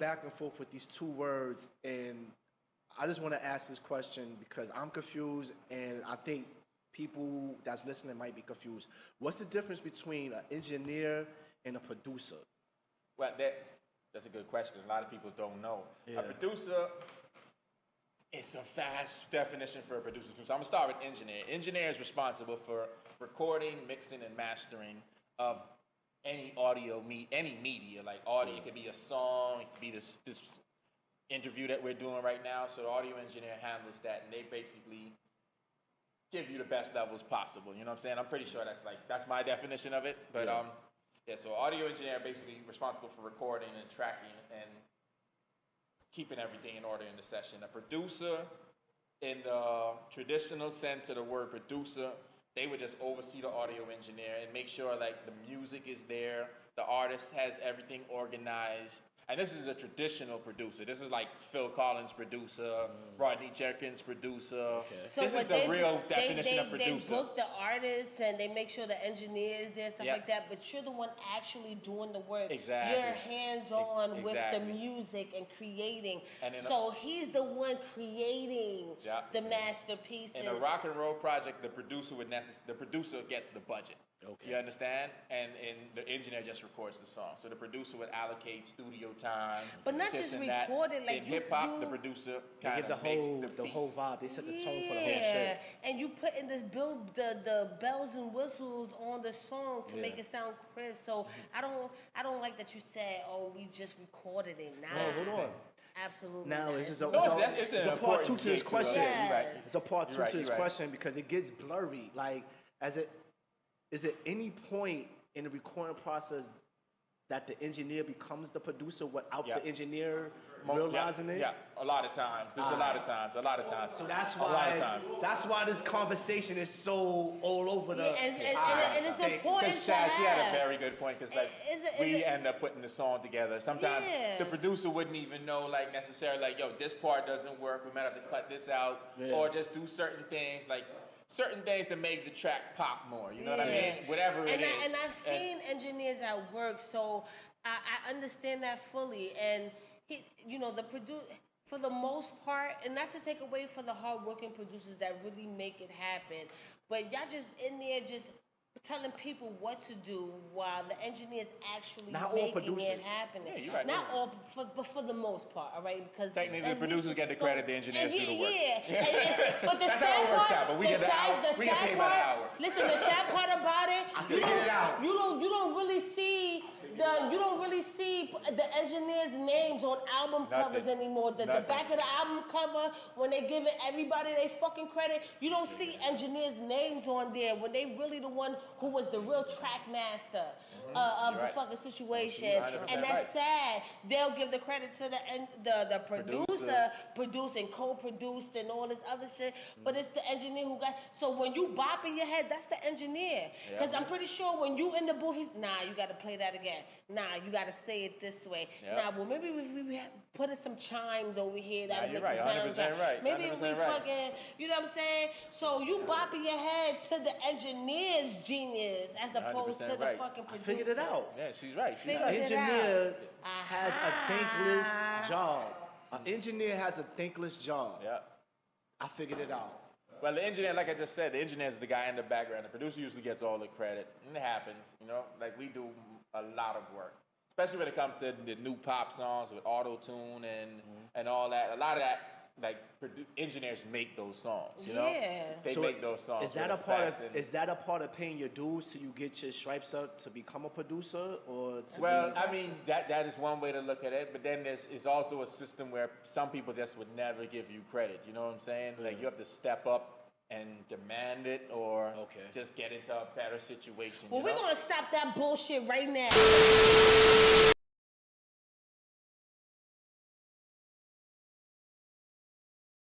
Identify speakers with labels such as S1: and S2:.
S1: back and forth with these two words, and I just want to ask this question because I'm confused, and I think people that's listening might be confused. What's the difference between an engineer and a producer?
S2: Well, that's a good question. A lot of people don't know.
S1: Yeah.
S2: A producer is a fast definition for a producer too. So I'm gonna start with engineer. Engineer is responsible for recording, mixing, and mastering of any audio, any media, like audio. It could be a song, it could be this interview that we're doing right now. So the audio engineer handles that, and they basically give you the best levels possible. You know what I'm saying? I'm pretty sure that's my definition of it. But so audio engineer basically responsible for recording and tracking and keeping everything in order in the session. A producer, in the traditional sense of the word producer, they would just oversee the audio engineer and make sure like the music is there, the artist has everything organized. And this is a traditional producer. This is like Phil Collins' producer, Rodney Jerkins' producer. Okay.
S3: So
S2: this is the real definition of producer.
S3: They book the artists and they make sure the engineer is there, stuff like that. But you're the one actually doing the work.
S2: Exactly.
S3: You're hands-on with the music and creating. And so he's the one creating the masterpieces.
S2: In a rock and roll project, the producer gets the budget. Okay. You understand? And the engineer just records the song. So the producer would allocate studio time.
S3: But not just record it. Like
S2: in hip hop, the producer kind of makes
S1: the whole vibe. They set the tone for the whole shit.
S3: And you put in the bells and whistles on the song to make it sound crisp. So I don't like that you said, oh, we just recorded it. Nah.
S1: No, hold on.
S3: Absolutely.
S1: Now, it's
S2: a
S1: part two to this question.
S3: Yes.
S1: It's a part two to this question because it gets blurry. Like, is it any point in the recording process that the engineer becomes the producer without the engineer realizing it?
S2: Yeah, a lot of times. There's a lot of times.
S1: So that's why this conversation is so all over the.
S3: And it's important.
S2: Because Chad, she had a very good point. Because we end up putting the song together. Sometimes the producer wouldn't even know, like necessarily, like, yo, this part doesn't work. We might have to cut this out, or just do certain things like. Certain things to make the track pop more, you know what I mean? Whatever it is.
S3: And I've seen engineers at work, so I understand that fully. And the for the most part, and not to take away from the hardworking producers that really make it happen, but y'all just in there just telling people what to do while the engineers actually making it happen.
S2: Yeah, you're right.
S3: Not all, but for the most part, all right? Because
S2: technically, the producers get the credit, the engineers do the work.
S3: But the
S2: that's
S3: sad
S2: how it works
S3: part,
S2: out. But we get the hour. We get paid by the hour.
S3: Listen, the sad part about it, you don't really see the engineers' names on album covers anymore. The back of the album cover, when they giving everybody their fucking credit, you don't see engineers' names on there when they really the one who was the real track master of the fucking situation. And that's sad. They'll give the credit to the producer produced and co-produced and all this other shit, but it's the engineer who got. So when you bop in your head, that's the engineer. Because I'm pretty sure when you in the booth, he's you got to play that again. You got to say it this way. Well, maybe if we put some chimes over here that make it sound right. Maybe if we fucking, you know what I'm saying? So you bopping your head to the engineer's genius as opposed to the fucking producer.
S1: I figured it out.
S2: Yeah, she's right.
S1: The engineer has a thankless job. An engineer has a thankless job.
S2: Yeah.
S1: I figured it out.
S2: Well, the engineer, like I just said, the engineer is the guy in the background. The producer usually gets all the credit. And it happens, like we do a lot of work. Especially when it comes to the new pop songs with auto-tune and all that. A lot of that, like, engineers make those songs, you know?
S3: Yeah.
S2: They make those songs.
S1: Is that a part of paying your dues till you get your stripes up to become a producer? Well,
S2: I mean, that is one way to look at it, but then it's also a system where some people just would never give you credit, you know what I'm saying? Like, you have to step up and demand it or just get into a better situation.
S3: Well, we're going to stop that bullshit right now.